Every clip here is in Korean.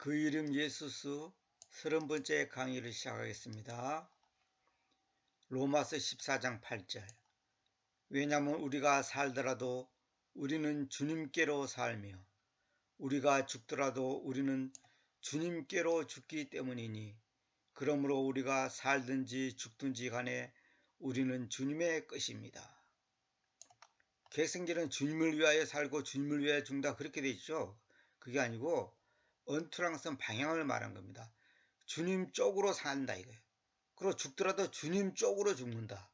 그 이름 예수수 30번째 강의를 시작하겠습니다. 로마서 14장 8절. 왜냐하면 우리가 살더라도 우리는 주님께로 살며 우리가 죽더라도 우리는 주님께로 죽기 때문이니 그러므로 우리가 살든지 죽든지 간에 우리는 주님의 것입니다. 개성계는 주님을 위하여 살고 주님을 위하여 죽는다 그렇게 돼 있죠. 그게 아니고 언투랑선 방향을 말한 겁니다. 주님 쪽으로 산다 이거예요. 그리고 죽더라도 주님 쪽으로 죽는다.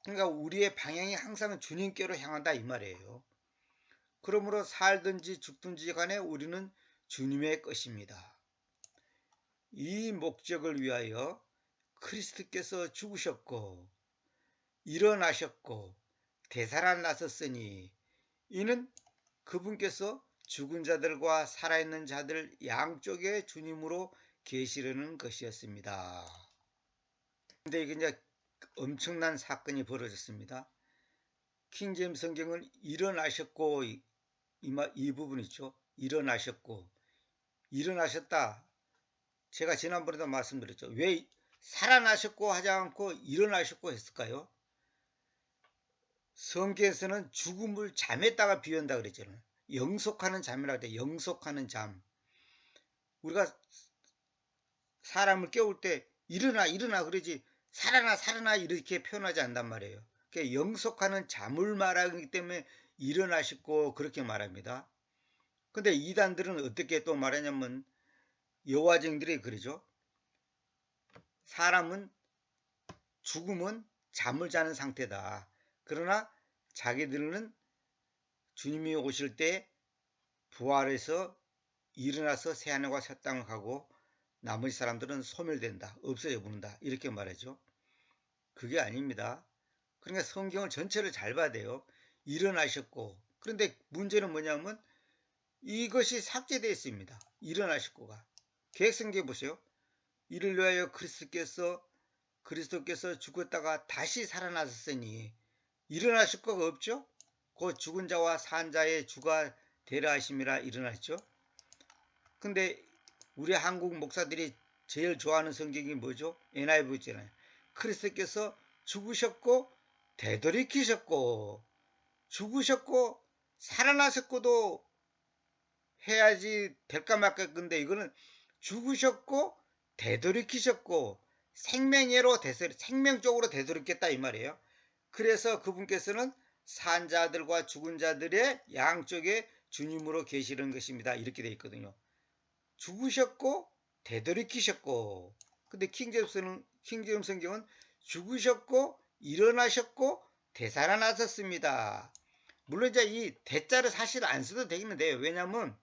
그러니까 우리의 방향이 항상 주님께로 향한다 이 말이에요. 그러므로 살든지 죽든지 간에 우리는 주님의 것입니다. 이 목적을 위하여 그리스도께서 죽으셨고 일어나셨고 되살아나셨으니 이는 그분께서 죽은 자들과 살아있는 자들 양쪽에 주님으로 계시려는 것이었습니다. 근데 이게 이제 엄청난 사건이 벌어졌습니다. 킹제임스 성경은 일어나셨고 이 부분 있죠. 일어나셨고 일어나셨다. 제가 지난번에도 말씀드렸죠. 왜 살아나셨고 하지 않고 일어나셨고 했을까요? 성경에서는 죽음을 잠에다가 비유한다 그랬잖아요. 영속하는 잠이라고 돼. 영속하는 잠. 우리가 사람을 깨울 때 일어나 그러지 살아나 이렇게 표현하지 않단 말이에요. 그러니까 영속하는 잠을 말하기 때문에 일어나셨고 그렇게 말합니다. 근데 이단들은 어떻게 또 말하냐면 여호와쟁이들이 그러죠. 사람은 죽음은 잠을 자는 상태다. 그러나 자기들은 주님이 오실 때 부활해서 일어나서 새하늘과 새 땅을 가고 나머지 사람들은 소멸된다. 없어져 버린다. 이렇게 말하죠. 그게 아닙니다. 그러니까 성경을 전체를 잘 봐야 돼요. 일어나셨고. 그런데 문제는 뭐냐면 이것이 삭제되어 있습니다. 일어나셨고가. 계획성경 보세요. 이를 위하여 그리스도께서 죽었다가 다시 살아나셨으니 일어나셨고가 없죠. 그 죽은 자와 산 자의 주가 되라 하심이라 일어났죠. 근데 우리 한국 목사들이 제일 좋아하는 성경이 뭐죠? NIV 있잖아요. 그리스도께서 죽으셨고 되돌이키셨고 죽으셨고 살아나셨고도 해야지 될까 말까. 근데 이거는 죽으셨고 되돌이키셨고 생명적으로 되돌이켰다 이 말이에요. 그래서 그분께서는 산 자들과 죽은 자들의 양쪽에 주님으로 계시는 것입니다. 이렇게 되어 있거든요. 죽으셨고 되돌이키셨고. 근데 킹제임스 성경은 죽으셨고 일어나셨고 되살아나셨습니다. 물론 이제 이 대자를 사실 안 써도 되겠는데요. 왜냐하면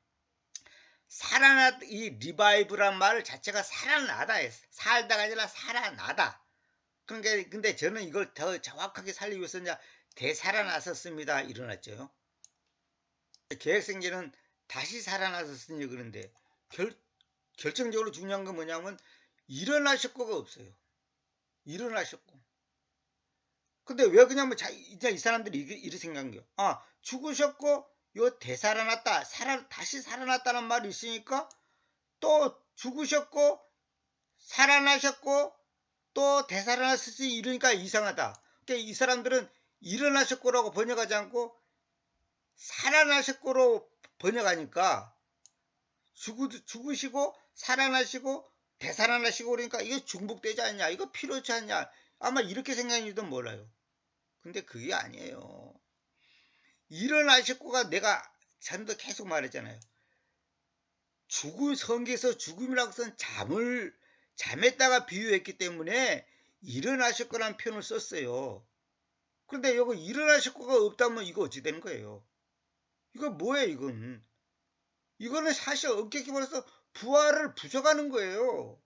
이 리바이브란 말 자체가 살아나다, 살다가 아니라 살아나다. 그러니까 근데 저는 이걸 더 정확하게 살리기 위해서 이제 되살아나셨습니다. 일어났죠. 계획생계는 다시 살아나셨으니 그런데 결정적으로 중요한 건 뭐냐면 일어나셨고가 없어요. 일어나셨고. 근데 왜 그냥 이제 이 사람들이 이렇게 생각한 거예요. 아, 죽으셨고 요 되살아났다, 다시 살아났다는 말이 있으니까 또 죽으셨고 살아나셨고 또 되살아났으니 이러니까 이상하다. 그러니까 이 사람들은 일어나셨고라고 번역하지 않고 살아나셨고로 번역하니까 죽으시고 살아나시고 되살아나시고 그러니까 이게 중복되지 않냐, 이거 필요치 않냐, 아마 이렇게 생각할지도 몰라요. 근데 그게 아니에요. 일어나셨고가 내가 전도 계속 말했잖아요. 성경에서 죽음이라고 쓴 잠에다가 비유했기 때문에 일어나셨거라는 표현을 썼어요. 그런데 여기 일어나셨고가 없다면 이거 어찌 되는 거예요? 이거 뭐예요 이건? 이거는 사실 엄격히 말해서 부활을 부정하는 거예요.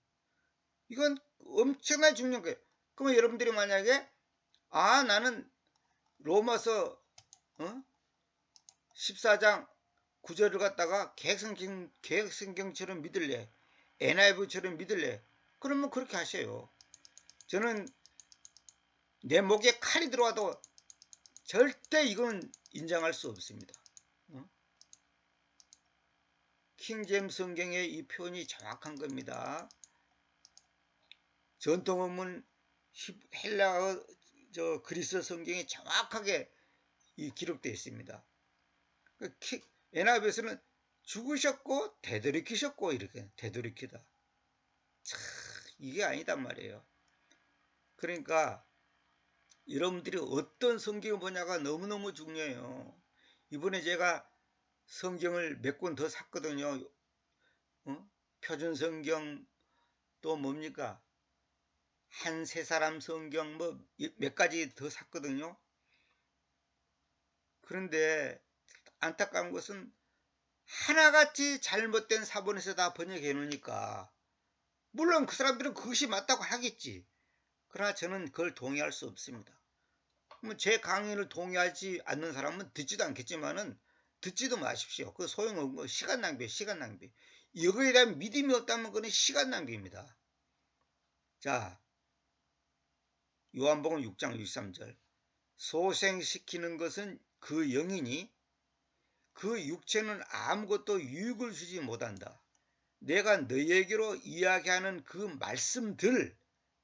이건 엄청나게 중요한 거예요. 그러면 여러분들이 만약에 나는 로마서 14장 9절을 갖다가 계획성경처럼 믿을래, NIV처럼 믿을래, 그러면 그렇게 하세요. 저는 내 목에 칼이 들어와도 절대 이건 인정할 수 없습니다. 킹제임스 성경의 이 표현이 정확한 겁니다. 전통원문 헬라어 그리스 성경에 정확하게 기록되어 있습니다. NIV에서는 죽으셨고 되돌이키셨고 이렇게 되돌이키다. 참 이게 아니단 말이에요. 그러니까 여러분들이 어떤 성경을 보냐가 너무너무 중요해요. 이번에 제가 성경을 몇 권 더 샀거든요. 표준 성경 또 뭡니까? 한 세 사람 성경 뭐 몇 가지 더 샀거든요. 그런데 안타까운 것은 하나같이 잘못된 사본에서 다 번역해 놓으니까 물론 그 사람들은 그것이 맞다고 하겠지. 그러나 저는 그걸 동의할 수 없습니다. 제 강의를 동의하지 않는 사람은 듣지도 않겠지만은 듣지도 마십시오. 그 소용없는 거 시간 낭비예요. 시간 낭비. 이거에 대한 믿음이 없다면 그건 시간 낭비입니다. 자, 요한복음 6장 63절 소생시키는 것은 그 영이니 그 육체는 아무것도 유익을 주지 못한다. 내가 너희에게로 이야기하는 그 말씀들,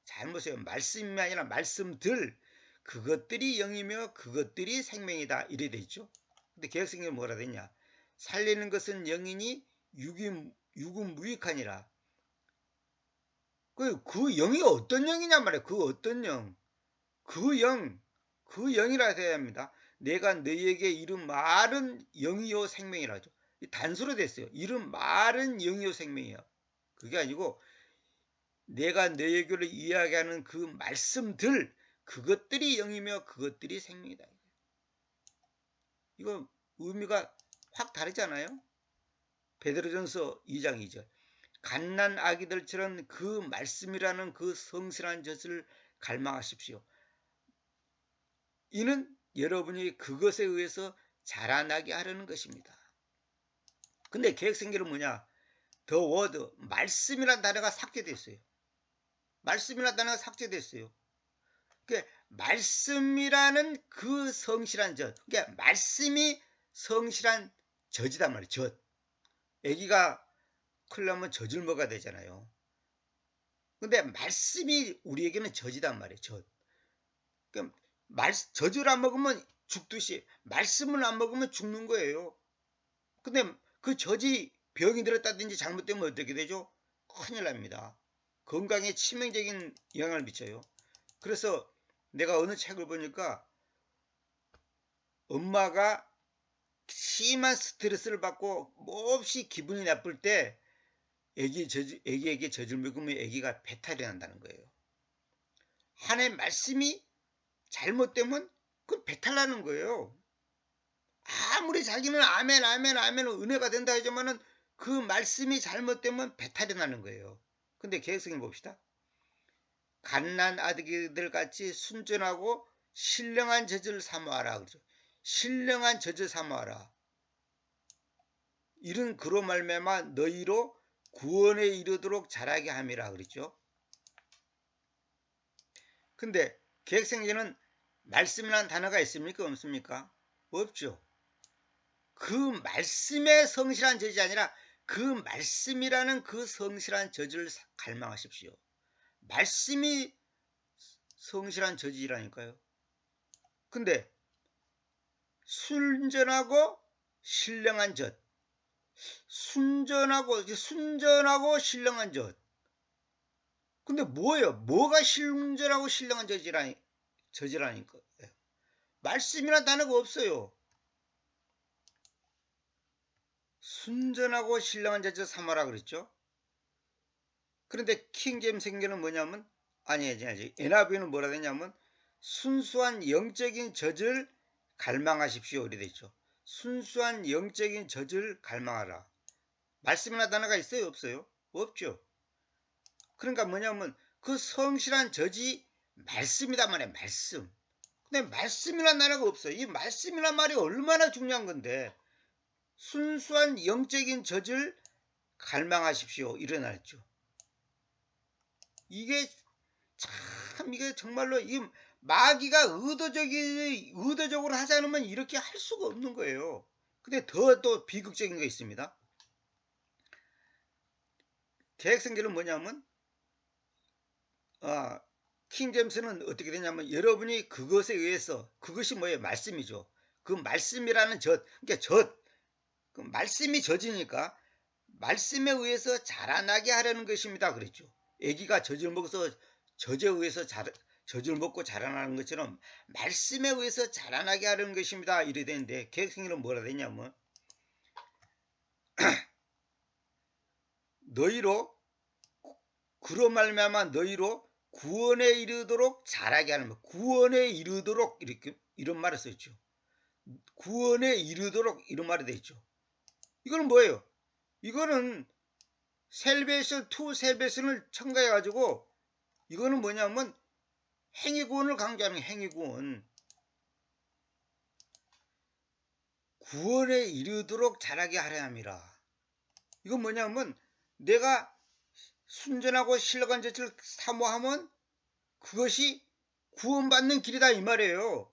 잘못해요. 말씀이 아니라 말씀들, 그것들이 영이며 그것들이 생명이다. 이래 돼 있죠. 근데 개혁성경은 뭐라 되냐? 살리는 것은 영이니 육은 무익하니라. 그 영이 어떤 영이냐 말이야. 그 어떤 영. 그 영이라 해야 합니다. 내가 너희에게 이른 말은 영이요 생명이라죠. 단수로 됐어요. 이른 말은 영이요 생명이야. 그게 아니고 내가 너희에게로 이야기하는 그 말씀들, 그것들이 영이며 그것들이 생명이다. 이거 의미가 확 다르잖아요. 베드로전서 2장 2절 갓난 아기들처럼 그 말씀이라는 그 성실한 젖을 갈망하십시오. 이는 여러분이 그것에 의해서 자라나게 하려는 것입니다. 근데 개혁성경은 뭐냐? 더 워드, 말씀이라는 단어가 삭제됐어요. 말씀이라는 단어가 삭제됐어요. 그러니까 말씀이라는 그 성실한 젖, 그러니까 말씀이 성실한 젖이단 말이에요. 젖. 아기가 크려면 젖을 먹어야 되잖아요. 근데 말씀이 우리에게는 젖이단 말이에요. 젖. 그러니까 젖을 안 먹으면 죽듯이 말씀을 안 먹으면 죽는 거예요. 근데 그 젖이 병이 들었다든지 잘못되면 어떻게 되죠? 큰일 납니다. 건강에 치명적인 영향을 미쳐요. 그래서 내가 어느 책을 보니까 엄마가 심한 스트레스를 받고 몹시 기분이 나쁠 때 애기에게 젖을 먹으면 애기가 배탈이 난다는 거예요. 하나님의 말씀이 잘못되면 그건 배탈 나는 거예요. 아무리 자기는 아멘 은혜가 된다 하지만은 그 말씀이 잘못되면 배탈이 나는 거예요. 근데 개혁성경 봅시다. 갓난 아기들 같이 순전하고 신령한 젖을 사모하라 그러죠. 신령한 젖을 사모하라. 이런 그로 말미암아 너희로 구원에 이르도록 자라게 함이라 그랬죠. 근데 개혁성경에는 말씀이라는 단어가 있습니까? 없습니까? 없죠. 그 말씀의 성실한 젖이 아니라 그 말씀이라는 그 성실한 젖을 갈망하십시오. 말씀이 성실한 젖이라니까요. 근데 순전하고 신령한 젖, 순전하고 신령한 젖. 근데 뭐예요? 뭐가 순전하고 신령한 젖이라니까? 말씀이라는 단어가 없어요. 순전하고 신령한 젖을 삼아라 그랬죠. 그런데 킹제임스 성경은 뭐냐면 아니지 NIV는 뭐라 되냐면 순수한 영적인 젖을 갈망하십시오 이래 되죠. 순수한 영적인 젖을 갈망하라. 말씀이나 단어가 있어요? 없어요? 없죠. 그러니까 뭐냐면 그 성실한 젖이 말씀이다 말이야. 말씀. 근데 말씀이란 단어가 없어요. 이 말씀이란 말이 얼마나 중요한 건데 순수한 영적인 젖을 갈망하십시오 일어났죠. 이게 정말로 이 마귀가 의도적으로 하지 않으면 이렇게 할 수가 없는 거예요. 근데 더 또 비극적인 거 있습니다. 계획성질은 뭐냐면 킹 제임스는 어떻게 되냐면 여러분이 그것에 의해서 그것이 뭐예요? 말씀이죠. 그 말씀이라는 그러니까 그 말씀이 젖이니까 말씀에 의해서 자라나게 하려는 것입니다. 그랬죠. 아기가 젖을 먹어서 젖에 의해서 젖을 먹고 자라나는 것처럼 말씀에 의해서 자라나게 하려는 것입니다. 이래 되는데 계획성질은 뭐라 되냐면 너희로 그로 말미암아 너희로 구원에 이르도록 자라게 하는 것. 구원에 이르도록 이렇게 이런 말을 썼죠. 구원에 이르도록 이런 말이 돼 있죠. 이거는 뭐예요? 이거는 셀베이션 투 셀베이션을 첨가해 가지고 이거는 뭐냐면 행위구원을 강조하는 행위구원. 구원에 이르도록 자라게 하려 함이라. 이건 뭐냐면 내가 순전하고 신령한 젖을 사모하면 그것이 구원받는 길이다 이 말이에요.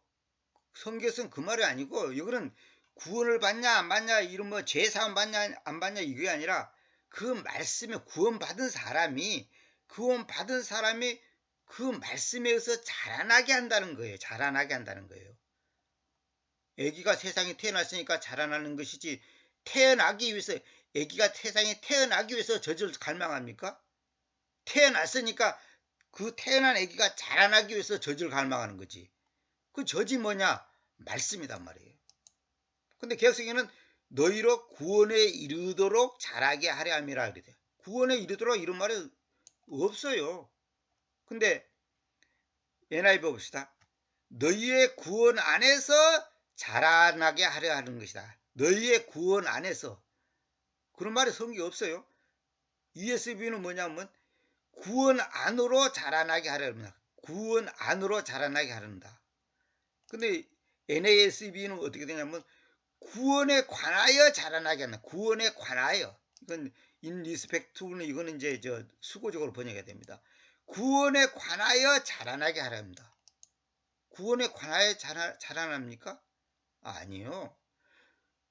성경에서는 그 말이 아니고 이거는 구원을 받냐 안 받냐 이런 뭐 죄사함 받냐 안 받냐 이게 아니라 그 말씀에 구원받은 사람이 그 말씀에 의해서 자라나게 한다는 거예요. 자라나게 한다는 거예요. 아기가 세상에 태어났으니까 자라나는 것이지 태어나기 위해서 아기가 세상에 태어나기 위해서 젖을 갈망합니까? 태어났으니까 그 태어난 아기가 자라나기 위해서 젖을 갈망하는 거지. 그 젖이 뭐냐? 말씀이단 말이에요. 근데 개혁성에는 너희로 구원에 이르도록 자라게 하려 함이라 그래요. 구원에 이르도록 이런 말이 없어요. 근데 NIV 봅시다. 너희의 구원 안에서 자라나게 하려 하는 것이다. 너희의 구원 안에서. 그런 말이 성경에 없어요. ESV는 뭐냐면 구원 안으로 자라나게 하려 합니다. 구원 안으로 자라나게 하려다. 근데 NASB는 어떻게 되냐면 구원에 관하여 자라나게 하는 구원에 관하여. 이건 in respect to는 이거는 이제 수고적으로 번역해야 됩니다. 구원에 관하여 자라나게 하려 합니다. 구원에 관하여 자라납니까? 아니요.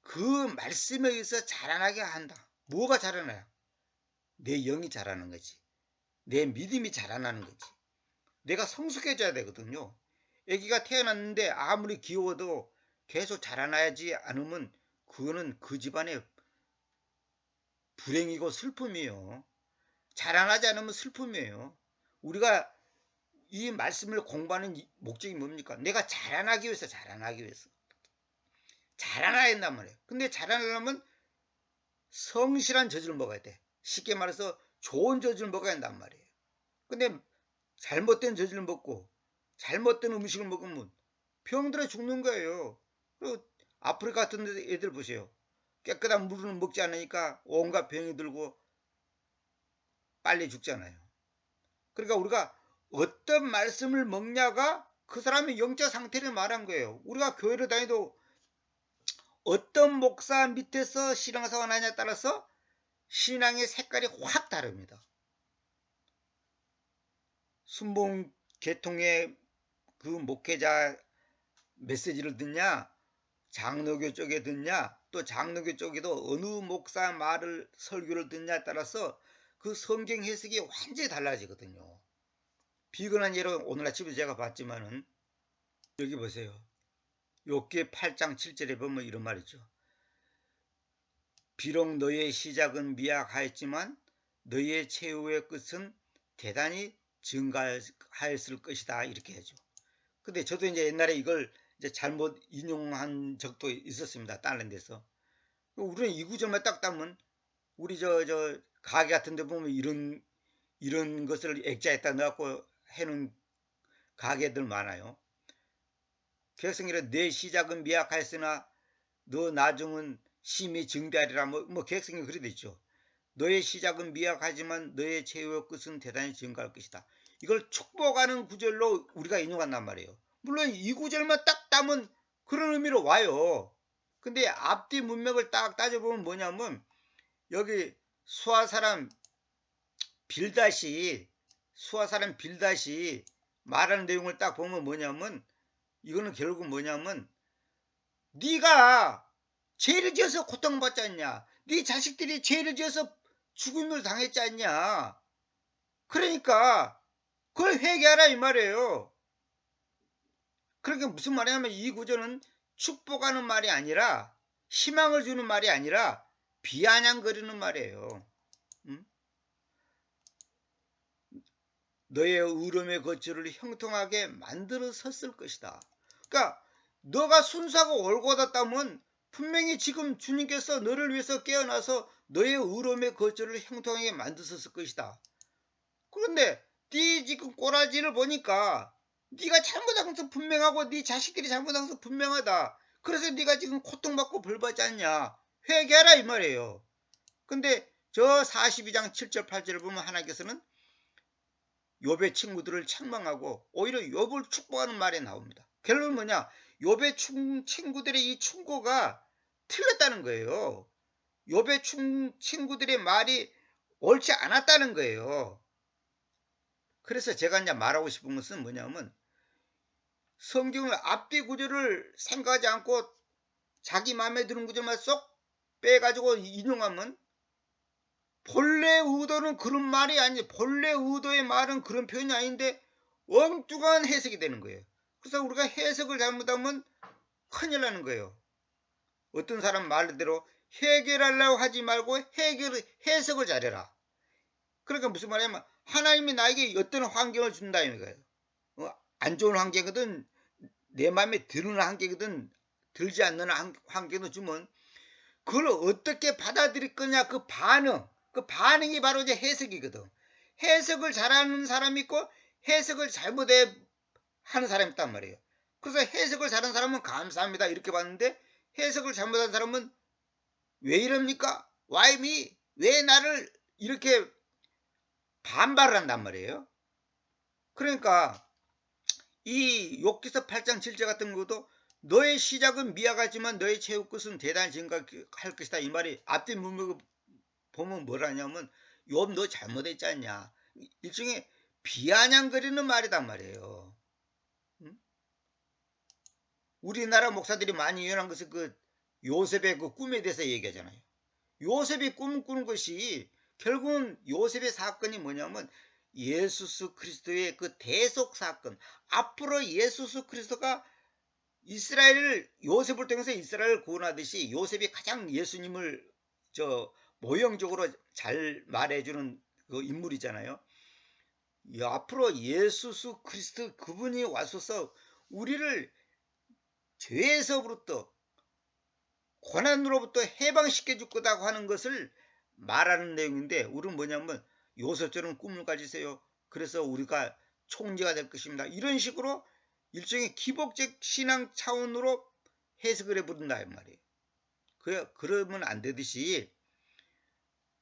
그 말씀에 의해서 자라나게 한다. 뭐가 자라나요? 내 영이 자라는 거지. 내 믿음이 자라나는 거지. 내가 성숙해져야 되거든요. 아기가 태어났는데 아무리 귀여워도 계속 자라나야지 않으면 그거는 그 집안의 불행이고 슬픔이에요. 자라나지 않으면 슬픔이에요. 우리가 이 말씀을 공부하는 목적이 뭡니까? 내가 자라나기 위해서. 자라나야 한단 말이에요. 근데 자라나려면 성실한 젖을 먹어야 돼. 쉽게 말해서 좋은 젖을 먹어야 한단 말이에요. 근데 잘못된 젖을 먹고 잘못된 음식을 먹으면 병들어 죽는 거예요. 그리고 아프리카 같은 데 애들 보세요. 깨끗한 물을 먹지 않으니까 온갖 병이 들고 빨리 죽잖아요. 그러니까 우리가 어떤 말씀을 먹냐가 그 사람의 영적 상태를 말한 거예요. 우리가 교회를 다니도 어떤 목사 밑에서 신앙생활 하냐에 따라서 신앙의 색깔이 확 다릅니다. 순봉 계통의 그 목회자 메시지를 듣냐, 장로교 쪽에 듣냐, 또 장로교 쪽에도 어느 목사 말을 설교를 듣냐에 따라서 그 성경 해석이 완전히 달라지거든요. 비근한 예로 오늘 아침에 제가 봤지만은 여기 보세요. 욥기 8장 7절에 보면 이런 말이죠. 비록 너의 시작은 미약하였지만 너의 최후의 끝은 대단히 증가하였을 것이다. 이렇게 하죠. 근데 저도 이제 옛날에 이걸 이제 잘못 인용한 적도 있었습니다. 다른 데서. 우리는 이 구절만 딱 따면 우리 가게 같은 데 보면 이런 것을 액자에다 넣고 해놓은 가게들 많아요. 계획성이라 내 시작은 미약하였으나 너 나중은 심히 증대하리라. 뭐 계획성이 그래 있죠. 너의 시작은 미약하지만 너의 최후의 끝은 대단히 증가할 것이다. 이걸 축복하는 구절로 우리가 인용한단 말이에요. 물론 이 구절만 딱 따면 그런 의미로 와요. 근데 앞뒤 문맥을 딱 따져보면 뭐냐면 여기 수아사람 빌닷이 말하는 내용을 딱 보면 뭐냐면 이거는 결국 뭐냐면 네가 죄를 지어서 고통받지 않냐. 네 자식들이 죄를 지어서 죽음을 당했지 않냐. 그러니까 그걸 회개하라 이 말이에요. 그러니까 무슨 말이냐면 이 구절은 축복하는 말이 아니라 희망을 주는 말이 아니라 비아냥거리는 말이에요. 응? 너의 의로움의 거처를 형통하게 만들어 섰을 것이다. 그러니까 너가 순수하고 올곧었다면 분명히 지금 주님께서 너를 위해서 깨어나서 너의 의로움의 거처를 형통하게 만드셨을 것이다. 그런데 네 지금 꼬라지를 보니까 네가 잘못한 것도 분명하고 네 자식들이 잘못한 것도 분명하다. 그래서 네가 지금 고통받고 벌받지 않냐. 회개하라 이 말이에요. 근데 저 42장 7절 8절을 보면 하나님께서는 욥의 친구들을 책망하고 오히려 욥을 축복하는 말이 나옵니다. 결론은 뭐냐? 욥의 친구들의 이 충고가 틀렸다는 거예요. 욥의 친구들의 말이 옳지 않았다는 거예요. 그래서 제가 이제 말하고 싶은 것은 뭐냐면 성경을 앞뒤 구절을 생각하지 않고 자기 마음에 드는 구절만 쏙 빼가지고 인용하면 본래 의도는 그런 말이 아니, 본래 의도의 말은 그런 표현이 아닌데 엉뚱한 해석이 되는 거예요. 그래서 우리가 해석을 잘못하면 큰일 나는 거예요. 어떤 사람 말대로 해결하려고 하지 말고 해석을 잘해라. 그러니까 무슨 말이냐면 하나님이 나에게 어떤 환경을 준다 이거예요. 안 좋은 환경이든 내 마음에 드는 환경이든 들지 않는 환경을 주면 그걸 어떻게 받아들일 거냐 그 반응이 바로 이제 해석이거든. 해석을 잘하는 사람이 있고 해석을 잘못해 하는 사람이 있단 말이에요. 그래서 해석을 잘하는 사람은 감사합니다 이렇게 봤는데 해석을 잘못한 사람은 왜 이럽니까? Why me? 왜 나를 이렇게 반발을 한단 말이에요. 그러니까 이 욥기서 8장 7절 같은 것도 너의 시작은 미약하지만 너의 최후 끝은 대단히 증가할 것이다. 이 말이 앞뒤 문맥을 보면 뭐라냐면 욥 너 잘못했지 않냐. 일종의 비아냥거리는 말이단 말이에요. 응? 우리나라 목사들이 많이 유연한 것은 그 요셉의 그 꿈에 대해서 얘기하잖아요. 요셉이 꿈 꾸는 것이 결국은 요셉의 사건이 뭐냐면 예수 그리스도의 그 대속 사건. 앞으로 예수 그리스도가 이스라엘을 요셉을 통해서 이스라엘을 구원하듯이 요셉이 가장 예수님을 모형적으로 잘 말해주는 그 인물이잖아요. 앞으로 예수 그리스도 그분이 와서서 우리를 죄에서부터 고난으로부터 해방시켜 줄 거다고 하는 것을 말하는 내용인데 우리는 뭐냐면 요셉처럼 꿈을 가지세요. 그래서 우리가 총리가 될 것입니다. 이런 식으로 일종의 기복적 신앙 차원으로 해석을 해버린다 이 말이에요. 그러면 안 되듯이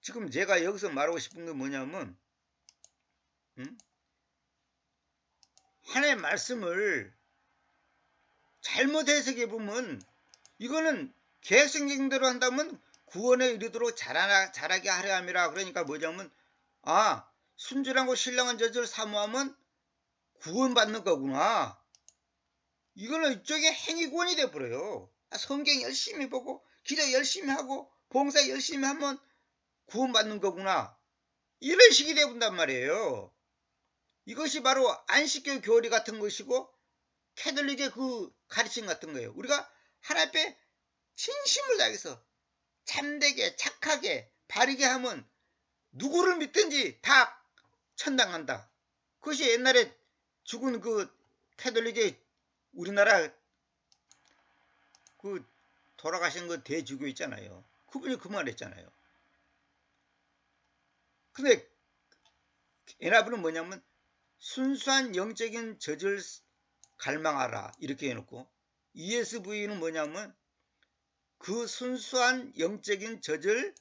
지금 제가 여기서 말하고 싶은 게 뭐냐면 하나님의 말씀을 잘못 해석해 보면 이거는 계획성적인 대로 한다면 구원에 이르도록 자라게 하려 함이라. 그러니까 뭐냐면 순전하고 신령한 저절 사모하면 구원받는 거구나. 이거는 일종의 행위구원이 돼버려요. 성경 열심히 보고 기도 열심히 하고 봉사 열심히 하면 구원받는 거구나. 이런 식이 돼본단 말이에요. 이것이 바로 안식교 교리 같은 것이고 캐톨릭의 그 가르침 같은 거예요. 우리가 하나님 앞에 진심을 다해서 참되게 착하게 바르게 하면 누구를 믿든지 다 천당 간다. 그것이 옛날에 죽은 그 캐톨릭의 우리나라 그 돌아가신 그 대주교 있잖아요. 그분이 그 말 했잖아요. 근데 NIV는 뭐냐면 순수한 영적인 젖을 갈망하라 이렇게 해놓고 ESV는 뭐냐면 그 순수한 영적인 젖을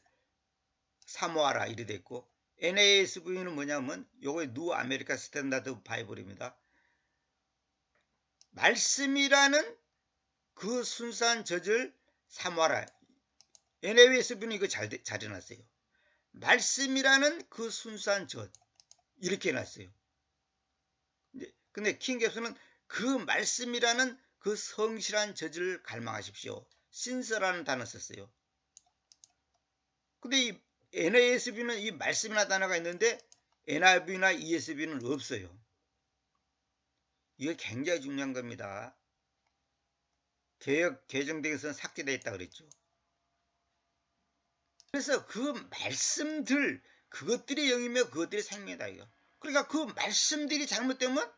사모하라 이래 됐고 NASV는 뭐냐면 요거 뉴 아메리카 스탠다드 바이블입니다. 말씀이라는 그 순수한 젖을 사모하라. NASV는 이거 잘 해놨어요. 말씀이라는 그 순수한 젖 이렇게 해놨어요. 근데 킹geb스는 그 말씀이라는 그 성실한 젖을 갈망하십시오. 신서라는 단어 썼어요. 근데 이 NASB는 이 말씀이나 단어가 있는데 NIV나 ESV는 없어요. 이거 굉장히 중요한 겁니다. 개정되어서는 삭제되어 있다 그랬죠. 그래서 그 말씀들, 그것들이 영이며 그것들이 생명이다 이거. 그러니까 그 말씀들이 잘못되면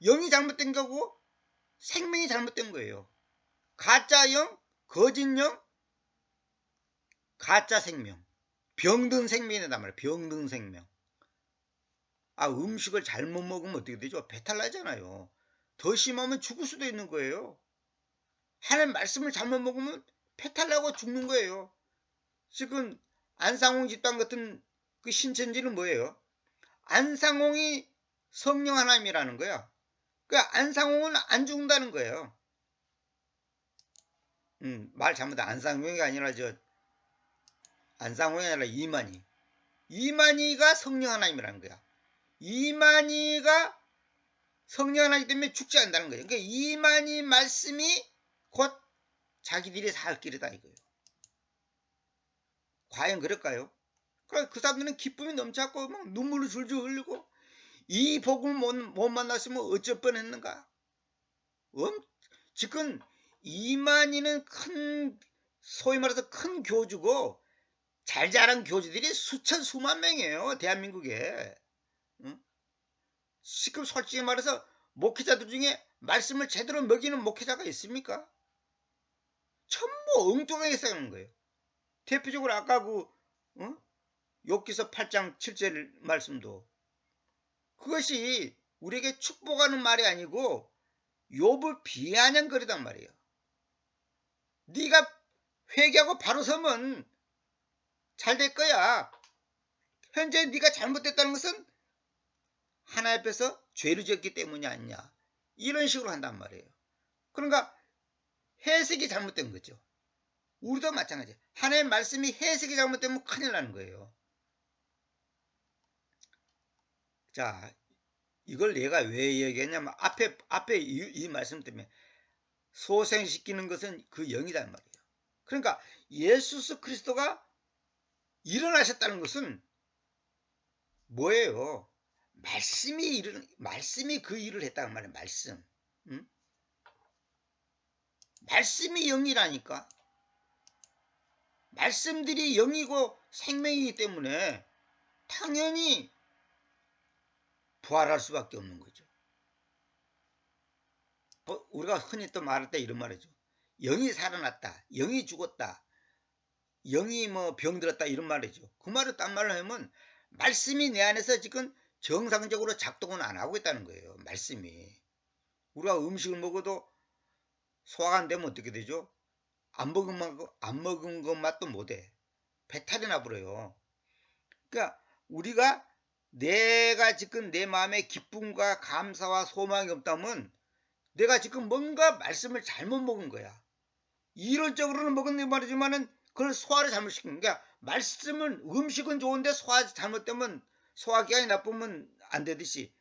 영이 잘못된 거고 생명이 잘못된 거예요. 가짜 영, 거짓 영, 가짜 생명, 병든 생명이란 말이에요. 병든 생명. 음식을 잘못 먹으면 어떻게 되죠? 배탈 나잖아요. 더 심하면 죽을 수도 있는 거예요. 하나님 말씀을 잘못 먹으면 배탈 나고 죽는 거예요. 지금 안상홍 집단 같은 그 신천지는 뭐예요? 안상홍이 성령 하나님이라는 거야. 그 안상홍은 안 죽는다는 거예요. 말 잘못해. 안상홍이 아니라 안상홍이 아니라 이만희. 이만희가 성령 하나님이라는 거야. 이만희가 성령 하나이기 때문에 죽지 않는다는 거예요. 그러니까 이만희 말씀이 곧 자기들이 살 길이다 이거예요. 과연 그럴까요? 그 사람들은 기쁨이 넘쳐갖고 막 눈물을 줄줄 흘리고 이 복음을 못 만났으면 어쩔 뻔했는가? 지금 이만희는 소위 말해서 큰 교주고 잘 자란 교주들이 수천 수만 명이에요. 대한민국에. 지금 솔직히 말해서 목회자들 중에 말씀을 제대로 먹이는 목회자가 있습니까? 전부 엉뚱하게 생각하는 거예요. 대표적으로 아까 욥기서 8장 7절 말씀도 그것이 우리에게 축복하는 말이 아니고 욥을 비아냥거리단 말이에요. 네가 회개하고 바로 서면 잘 될 거야. 현재 네가 잘못됐다는 것은 하나님 앞에서 죄를 지었기 때문이 아니냐. 이런 식으로 한단 말이에요. 그러니까 해석이 잘못된 거죠. 우리도 마찬가지예요. 하나님의 말씀이 해석이 잘못되면 큰일 나는 거예요. 자, 이걸 내가 왜 얘기했냐면 앞에 이 말씀 때문에 소생시키는 것은 그 영이란 말이에요. 그러니까 예수 그리스도가 일어나셨다는 것은 뭐예요? 말씀이 그 일을 했다는 말이에요. 말씀. 말씀이 영이라니까. 말씀들이 영이고 생명이기 때문에 당연히 부활할 수밖에 없는 거죠. 우리가 흔히 또 말할 때 이런 말이죠. 영이 살아났다. 영이 죽었다. 영이 병들었다. 이런 말이죠. 그 말을 딴 말로 하면 말씀이 내 안에서 지금 정상적으로 작동은 안 하고 있다는 거예요. 말씀이. 우리가 음식을 먹어도 소화가 안 되면 어떻게 되죠? 안 먹은 것 맛도 못해. 배탈이 나버려요. 그러니까 우리가 내가 지금 내 마음에 기쁨과 감사와 소망이 없다면 내가 지금 뭔가 말씀을 잘못 먹은 거야. 이론적으로는 먹은 말이지만은 그걸 소화를 잘못시키는 거야. 말씀은 음식은 좋은데 소화 잘못되면 소화기관이 나쁘면 안 되듯이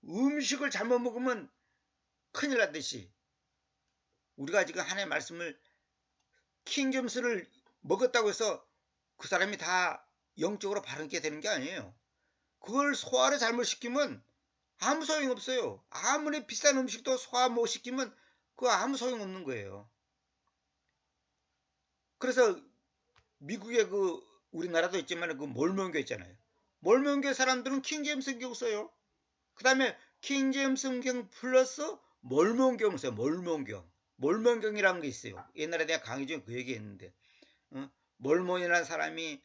음식을 잘못 먹으면 큰일 나듯이 우리가 지금 하나님의 말씀을 킹점스를 먹었다고 해서 그 사람이 다 영적으로 바르게 되는 게 아니에요. 그걸 소화를 잘못시키면 아무 소용 없어요. 아무리 비싼 음식도 소화 못 시키면 그거 아무 소용 없는 거예요. 그래서 미국에 우리나라도 있지만 그 몰몬교 있잖아요. 몰몬교 사람들은 킹제임스 성경 써요. 그 다음에 킹제임스 성경 플러스 몰몬경 써요. 몰몬경이라는 게 있어요. 옛날에 내가 강의 중에 그 얘기했는데 몰몬이라는 사람이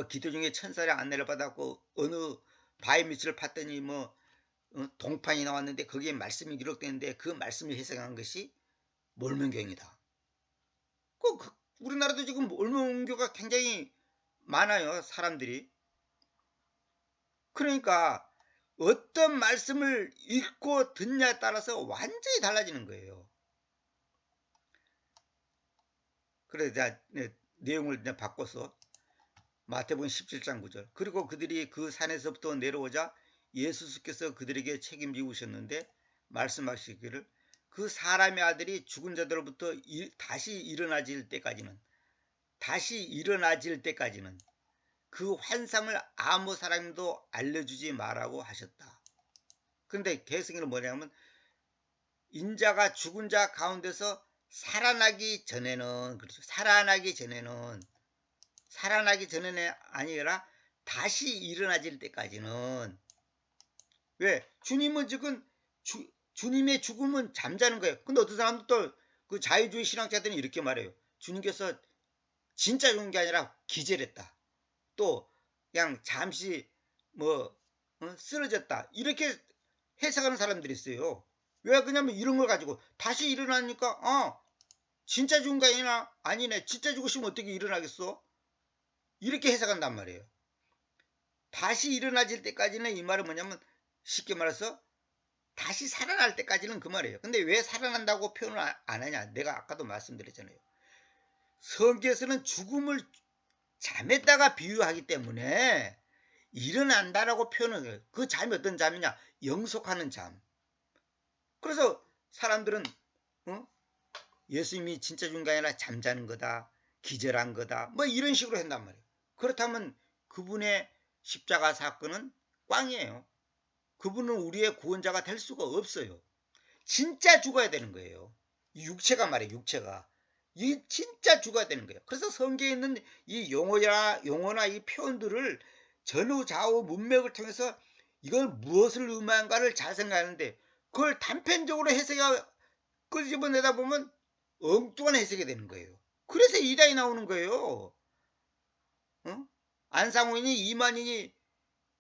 기도 중에 천사의 안내를 받았고 어느 바위 밑을 팠더니 동판이 나왔는데 거기에 말씀이 기록되는데 그 말씀을 해석한 것이 몰몬경이다. 우리나라도 지금 몰몬교가 굉장히 많아요. 사람들이. 그러니까 어떤 말씀을 읽고 듣냐에 따라서 완전히 달라지는 거예요. 그래서 내용을 바꿔서 마태복음 17장 9절 그리고 그들이 그 산에서부터 내려오자 예수께서 그들에게 책임지우셨는데 말씀하시기를 그 사람의 아들이 죽은 자들로부터 다시 일어나질 때까지는 다시 일어나질 때까지는 그 환상을 아무 사람도 알려주지 말라고 하셨다. 그런데 개성이는 뭐냐면 인자가 죽은 자 가운데서 살아나기 전에는, 그렇죠. 살아나기 전에는 아니라 다시 일어나질 때까지는. 왜? 주님은 지금 주님의 죽음은 잠자는 거예요. 근데 어떤 사람도 또 그 자유주의 신학자들은 이렇게 말해요. 주님께서 진짜 죽은 게 아니라 기절했다. 또 그냥 잠시 뭐 쓰러졌다. 이렇게 해석하는 사람들이 있어요. 왜 그러냐면 이런 걸 가지고 다시 일어나니까 진짜 죽은 게 아니라 아니네. 진짜 죽으시면 어떻게 일어나겠어? 이렇게 해석한단 말이에요. 다시 일어나질 때까지는 이 말은 뭐냐면 쉽게 말해서 다시 살아날 때까지는 그 말이에요. 근데 왜 살아난다고 표현을 안 하냐? 내가 아까도 말씀드렸잖아요. 성경에서는 죽음을 잠에다가 비유하기 때문에 일어난다라고 표현을 해요. 그 잠이 어떤 잠이냐? 영속하는 잠. 그래서 사람들은 예수님이 진짜 죽은 게 아니라 잠자는 거다. 기절한 거다. 뭐 이런 식으로 한단 말이에요. 그렇다면 그분의 십자가 사건은 꽝이에요. 그분은 우리의 구원자가 될 수가 없어요. 진짜 죽어야 되는 거예요. 육체가 말이에요. 육체가. 이 진짜 죽어야 되는 거예요. 그래서 성경에 있는 이 용어나 이 표현들을 전후 좌우 문맥을 통해서 이걸 무엇을 의미한가를 잘 생각하는데 그걸 단편적으로 해석해 끄집어내다 보면 엉뚱한 해석이 되는 거예요. 그래서 이단이 나오는 거예요. 안상훈이 이만희니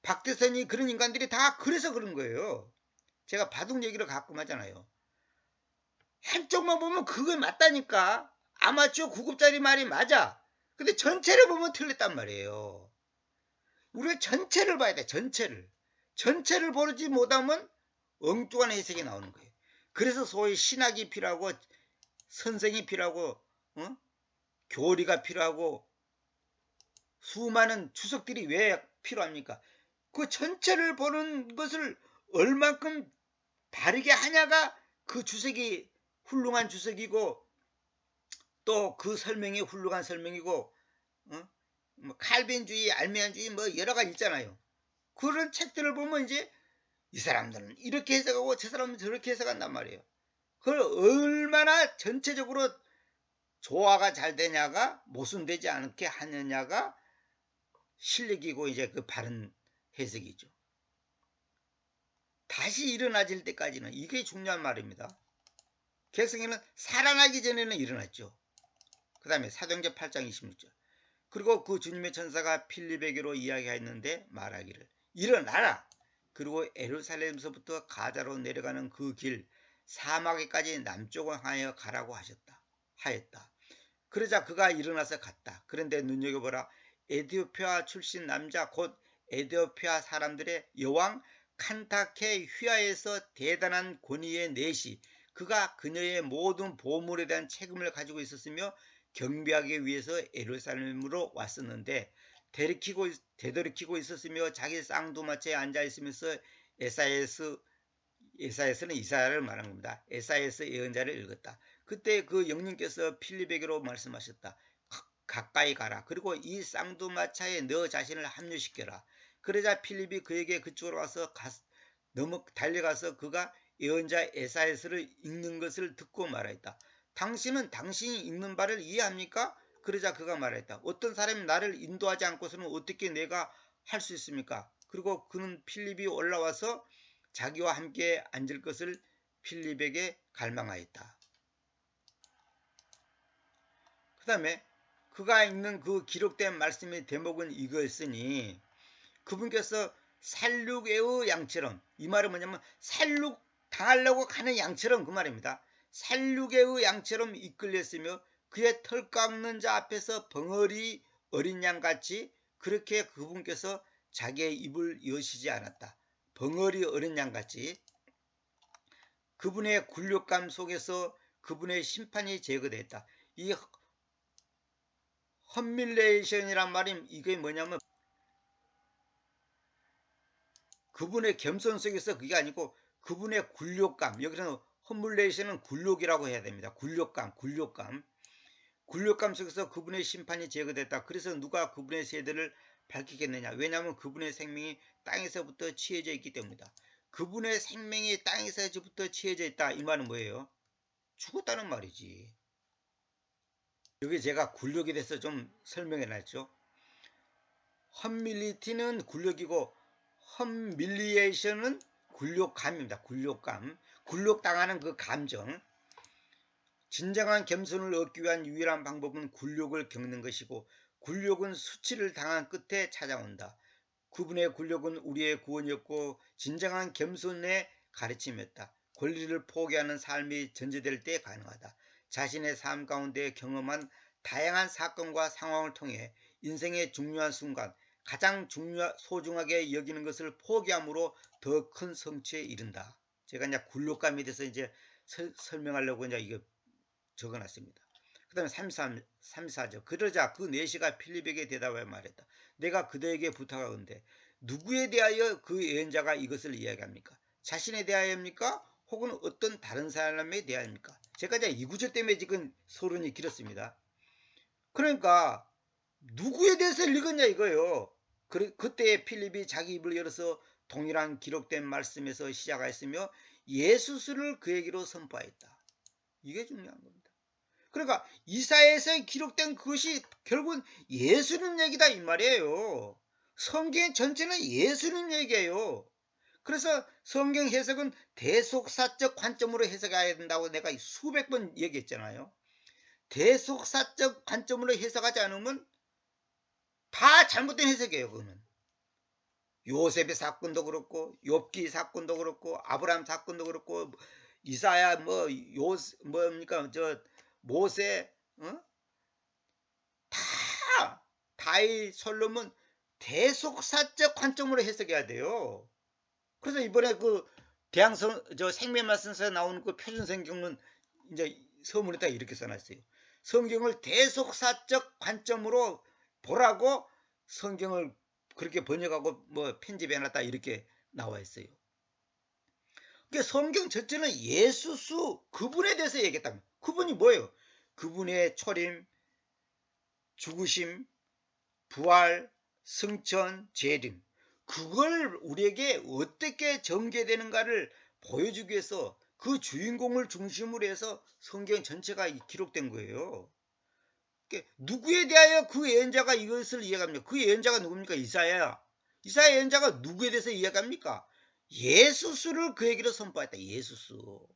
박대선이 그런 인간들이 다 그래서 그런 거예요. 제가 바둑 얘기를 가끔 하잖아요. 한쪽만 보면 그게 맞다니까. 아마추어 9급짜리 말이 맞아. 근데 전체를 보면 틀렸단 말이에요. 우리가 전체를 봐야 돼. 전체를 보지 못하면 엉뚱한 해석이 나오는 거예요. 그래서 소위 신학이 필요하고 선생이 필요하고 교리가 필요하고 수많은 주석들이 왜 필요합니까? 그 전체를 보는 것을 얼만큼 바르게 하냐가 그 주석이 훌륭한 주석이고 또 그 설명이 훌륭한 설명이고 뭐 칼빈주의, 알미안주의 뭐 여러 가지 있잖아요. 그런 책들을 보면 이제 이 사람들은 이렇게 해석하고 저 사람은 저렇게 해석한단 말이에요. 그걸 얼마나 전체적으로 조화가 잘 되냐가 모순되지 않게 하느냐가 실력이고 이제 그 바른 해석이죠. 다시 일어나질 때까지는 이게 중요한 말입니다. 개성에는 살아나기 전에는 일어났죠. 그 다음에 사도행전 8장 26절. 그리고 그 주님의 천사가 필립에게로 이야기했는데 말하기를 일어나라. 그리고 예루살렘서부터 가자로 내려가는 그 길 사마리아까지 남쪽을 향하여 가라고 하였다. 그러자 그가 일어나서 갔다. 그런데 눈여겨보라. 에티오피아 출신 남자 곧 에티오피아 사람들의 여왕 칸타케 휘하에서 대단한 권위의 내시 그가 그녀의 모든 보물에 대한 책임을 가지고 있었으며 경비하기 위해서 예루살렘으로 왔었는데 되돌이키고 있었으며 자기 쌍두마차에 앉아있으면서 에사야서는 이사야를 말한 겁니다. 에사야서 예언자를 읽었다. 그때 그 영님께서 필립에게로 말씀하셨다. 가까이 가라. 그리고 이 쌍두마차에 너 자신을 합류시켜라. 그러자 필립이 그에게 그쪽으로 와서 달려가서 그가 예언자 에사야서를 읽는 것을 듣고 말하였다. 당신은 당신이 읽는 바를 이해합니까? 그러자 그가 말했다. 어떤 사람이 나를 인도하지 않고서는 어떻게 내가 할 수 있습니까? 그리고 그는 필립이 올라와서 자기와 함께 앉을 것을 필립에게 갈망하였다. 그 다음에 그가 읽는 그 기록된 말씀의 대목은 이거였으니 그분께서 살육의 양처럼 이 말은 뭐냐면 살육 당하려고 가는 양처럼 그 말입니다. 살육의 양처럼 이끌렸으며 그의 털 깎는 자 앞에서 벙어리 어린 양같이 그렇게 그분께서 자기의 입을 여시지 않았다. 벙어리 어린 양같이 그분의 굴욕감 속에서 그분의 심판이 제거됐다. 이 험밀레이션이란 말이 이게 뭐냐면 그분의 겸손 속에서 그게 아니고 그분의 굴욕감 여기서는 험밀레이션은 굴욕이라고 해야 됩니다. 굴욕감 굴욕감 속에서 그분의 심판이 제거됐다. 그래서 누가 그분의 세대를 밝히겠느냐. 왜냐하면 그분의 생명이 땅에서부터 취해져 있기 때문이다. 그분의 생명이 땅에서부터 취해져 있다. 이 말은 뭐예요? 죽었다는 말이지. 여기 제가 굴욕에 대해서 좀 설명해 놨죠. 험밀리티는 굴욕이고 험밀리에이션은 굴욕감입니다. 굴욕감. 굴욕당하는 그 감정. 진정한 겸손을 얻기 위한 유일한 방법은 굴욕을 겪는 것이고 굴욕은 수치를 당한 끝에 찾아온다. 그분의 굴욕은 우리의 구원이었고 진정한 겸손의 가르침이었다. 권리를 포기하는 삶이 전제될 때 가능하다. 자신의 삶 가운데 경험한 다양한 사건과 상황을 통해 인생의 중요한 순간 가장 소중하게 여기는 것을 포기함으로 더 큰 성취에 이른다. 제가 이제 굴욕감에 대해서 이제 설명하려고 이제 이거 적어놨습니다. 그 다음에 34절. 그러자 그 내시가 필립에게 대답하여 말했다. 내가 그대에게 부탁하건대 누구에 대하여 그 예언자가 이것을 이야기합니까? 자신에 대하여입니까? 혹은 어떤 다른 사람에 대하여입니까? 제가 이제 이 구절 때문에 지금 서론이 길었습니다. 그러니까 누구에 대해서 읽었냐 이거예요. 그때 필립이 자기 입을 열어서 동일한 기록된 말씀에서 시작하였으며 예수를 그에게로 선포하였다. 이게 중요한 겁니다. 그러니까 이사야에서 기록된 그것이 결국은 예수님 얘기다 이 말이에요. 성경 전체는 예수님 얘기예요. 그래서 성경 해석은 대속사적 관점으로 해석해야 된다고 내가 수백 번 얘기했잖아요. 대속사적 관점으로 해석하지 않으면 다 잘못된 해석이에요. 그거는 요셉의 사건도 그렇고 욥기 사건도 그렇고 아브라함 사건도 그렇고 이사야 뭡니까 저 모세 다 다윗 솔로몬 대속사적 관점으로 해석해야 돼요. 그래서 이번에 그 대항성 저 생명말씀에서 나오는 그 표준성경은 이제 서문에다 이렇게 써놨어요. 성경을 대속사적 관점으로 보라고 성경을 그렇게 번역하고 뭐 편집해놨다 이렇게 나와 있어요. 그러니까 성경 전체는 예수수 그분에 대해서 얘기했다면 그분이 뭐예요? 그분의 초림, 죽으심, 부활, 승천, 재림 그걸 우리에게 어떻게 전개되는가를 보여주기 위해서 그 주인공을 중심으로 해서 성경 전체가 기록된 거예요. 그러니까 누구에 대하여 그 예언자가 이것을 이야기합니까? 그 예언자가 누굽니까? 이사야. 이사야 예언자가 누구에 대해서 이야기합니까? 예수수를 그에게로 선포했다. 예수수.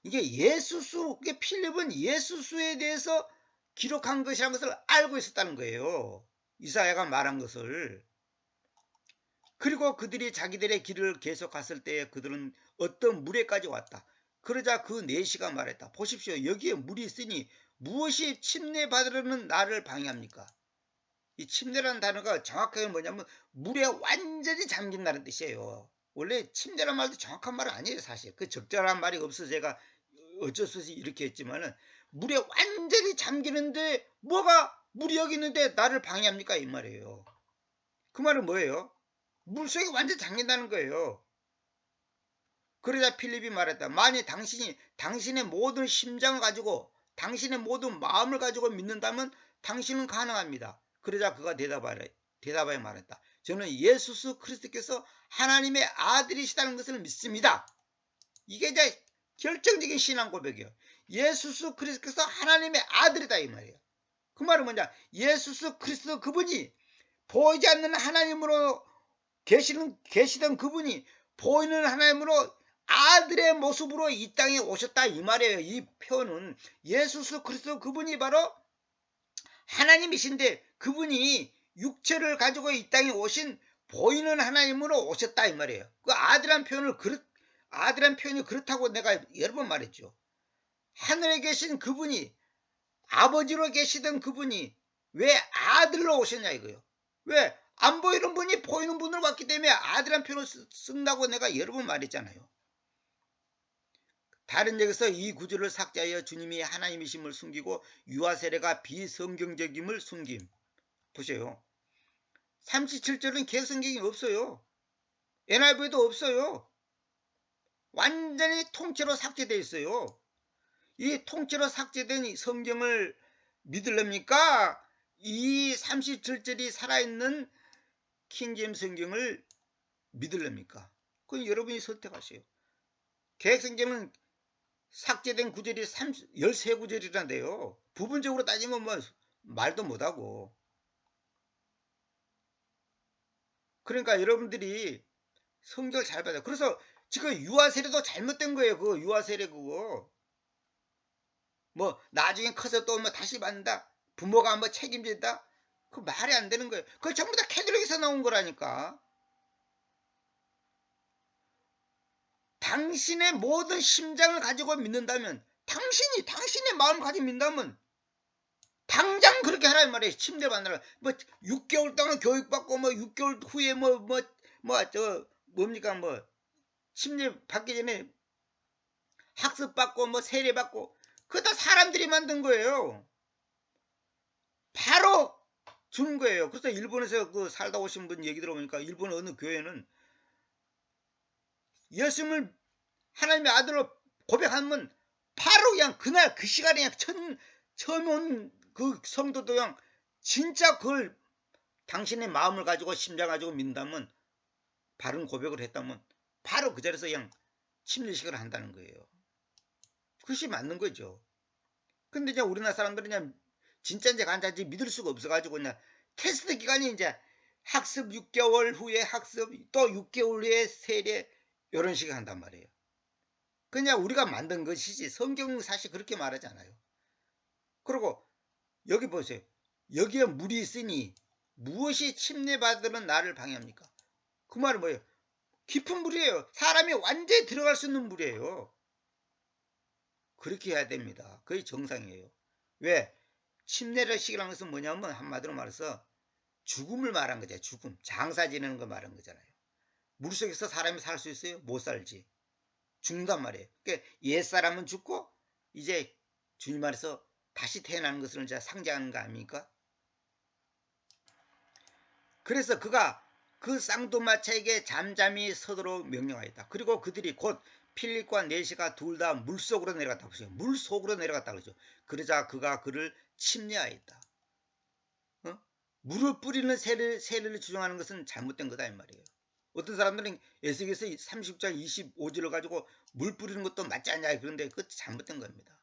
이게 예수수, 필립은 예수수에 대해서 기록한 것이라는 것을 알고 있었다는 거예요. 이사야가 말한 것을. 그리고 그들이 자기들의 길을 계속 갔을 때 그들은 어떤 물에까지 왔다. 그러자 그 내시가 말했다. 보십시오. 여기에 물이 있으니 무엇이 침례받으려는 나를 방해합니까? 이 침례라는 단어가 정확하게 뭐냐면 물에 완전히 잠긴다는 뜻이에요. 원래 침례란 말도 정확한 말은 아니에요. 사실 그 적절한 말이 없어서 제가 어쩔 수 없이 이렇게 했지만은 물에 완전히 잠기는데 뭐가 물이 여기 있는데 나를 방해합니까? 이 말이에요. 그 말은 뭐예요? 물속에 완전히 잠긴다는 거예요. 그러자 필립이 말했다. 만약 당신이 당신의 모든 심장을 가지고 당신의 모든 마음을 가지고 믿는다면 당신은 가능합니다. 그러자 그가 대답하여 말했다. 저는 예수 그리스도께서 하나님의 아들이시다는 것을 믿습니다. 이게 이제 결정적인 신앙 고백이에요. 예수 그리스도께서 하나님의 아들이다 이 말이에요. 그 말은 뭐냐? 예수 그리스도 그분이 보이지 않는 하나님으로 계시던 그분이 보이는 하나님으로 아들의 모습으로 이 땅에 오셨다 이 말이에요. 이 표현은 예수 그리스도 그분이 바로 하나님이신데 그분이 육체를 가지고 이 땅에 오신 보이는 하나님으로 오셨다 이 말이에요. 그 아들한 표현이 그렇다고 내가 여러 번 말했죠. 하늘에 계신 그분이 아버지로 계시던 그분이 왜 아들로 오셨냐 이거요. 왜? 안 보이는 분이 보이는 분으로 왔기 때문에 아들한 표현을 쓴다고 내가 여러 번 말했잖아요. 다른 얘기에서 이 구절을 삭제하여 주님이 하나님이심을 숨기고 유아 세례가 비성경적임을 숨김. 보세요. 37절은 개성경이 없어요. NIV에도 없어요. 완전히 통째로 삭제되어 있어요. 이 통째로 삭제된 이 성경을 믿으렵니까? 이 37절이 살아있는 킹제임스 성경을 믿으렵니까? 그건 여러분이 선택하세요. 개혁성경은 삭제된 구절이 13구절이란데요. 부분적으로 따지면 뭐 말도 못하고. 그러니까 여러분들이 성경을 잘 봐야 돼. 그래서 지금 유아세례도 잘못된 거예요. 그거 유아세례 그거. 뭐 나중에 커서 또 뭐 다시 받는다. 부모가 한번 책임진다. 그 말이 안 되는 거예요. 그거 전부 다 캐톨릭에서 나온 거라니까. 당신의 모든 심장을 가지고 믿는다면, 당신의 마음을 가지고 믿는다면 당장 그렇게 하란 말이에요. 침대 받느라. 뭐 6개월 동안 교육받고 뭐 6개월 후에 뭡니까 뭐 침례 받기 전에 학습받고 뭐 세례받고, 그거 다 사람들이 만든 거예요. 바로 주는 거예요. 그래서 일본에서 그 살다 오신 분 얘기 들어보니까 일본 어느 교회는 예수님을 하나님의 아들로 고백하면 바로 그냥 그날 그 시간에 그냥 처음 온 그 성도도 그냥 진짜 그걸 당신의 마음을 가지고 심장 가지고 믿는다면, 바른 고백을 했다면 바로 그 자리에서 그냥 침례식을 한다는 거예요. 그것이 맞는 거죠. 근데 이제 우리나라 사람들은 그냥 진짜인지 가짜인지 믿을 수가 없어가지고 그냥 테스트 기간이 이제 학습 6개월 후에 학습, 또 6개월 후에 세례, 이런 식으로 한단 말이에요. 그냥 우리가 만든 것이지 성경은 사실 그렇게 말하잖아요. 그리고 여기 보세요. 여기에 물이 있으니 무엇이 침례받으는 나를 방해합니까? 그 말은 뭐예요? 깊은 물이에요. 사람이 완전히 들어갈 수 있는 물이에요. 그렇게 해야 됩니다. 그게 정상이에요. 왜? 침례를 시키라는 것은 뭐냐면 한마디로 말해서 죽음을 말한 거죠. 죽음. 장사 지내는 거 말한 거잖아요. 물속에서 사람이 살 수 있어요? 못 살지. 죽는단 말이에요. 그러니까 옛사람은 죽고 이제 주님 안에서 다시 태어나는 것을 이제 상징하는 거 아닙니까? 그래서 그가 그 쌍두마차에게 잠잠히 서도록 명령하였다. 그리고 그들이 곧 필립과 네시가 둘 다 물속으로 내려갔다. 보세요. 물속으로 내려갔다 그러죠. 그러자 그가 그를 침례하였다. 물을 뿌리는 세례를 주장하는 것은 잘못된 거다 이 말이에요. 어떤 사람들은 에스겔서 30장 25절을 가지고 물 뿌리는 것도 맞지 않냐 그런데 그것도 잘못된 겁니다.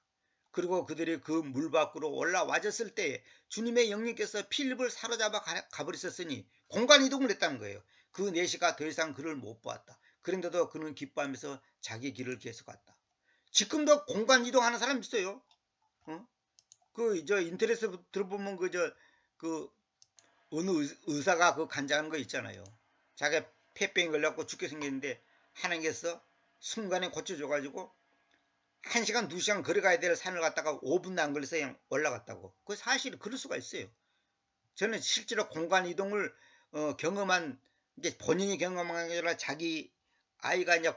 그리고 그들이 그 물 밖으로 올라와졌을 때 주님의 영님께서 필립을 사로잡아 가버리셨으니 공간 이동을 했다는 거예요. 그 내시가 더 이상 그를 못 보았다. 그런데도 그는 기뻐하면서 자기 길을 계속 갔다. 지금도 공간 이동하는 사람 있어요. 저 인터넷에 들어보면 그 어느 의사가 그 간장하는 거 있잖아요. 자기가 폐병이 걸려갖고 죽게 생겼는데 하나님께서 순간에 고쳐줘가지고 1시간 2시간 걸어가야 될 산을 갔다가 5분도 안 걸려서 그냥 올라갔다고. 그 사실 그럴 수가 있어요. 저는 실제로 공간 이동을 경험한, 이제 본인이 경험한 게 아니라 자기 아이가 이제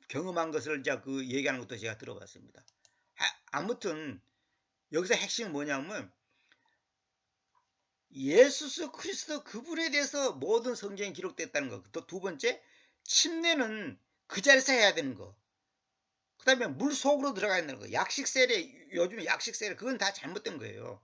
경험한 것을 이제 그 얘기하는 것도 제가 들어봤습니다. 아무튼 여기서 핵심은 뭐냐면 예수 그리스도 그분에 대해서 모든 성경이 기록됐다는 거. 또 두 번째, 침례는 그 자리에서 해야 되는 거. 그 다음에 물 속으로 들어가야 되는 거. 약식 세례, 요즘 약식 세례, 그건 다 잘못된 거예요.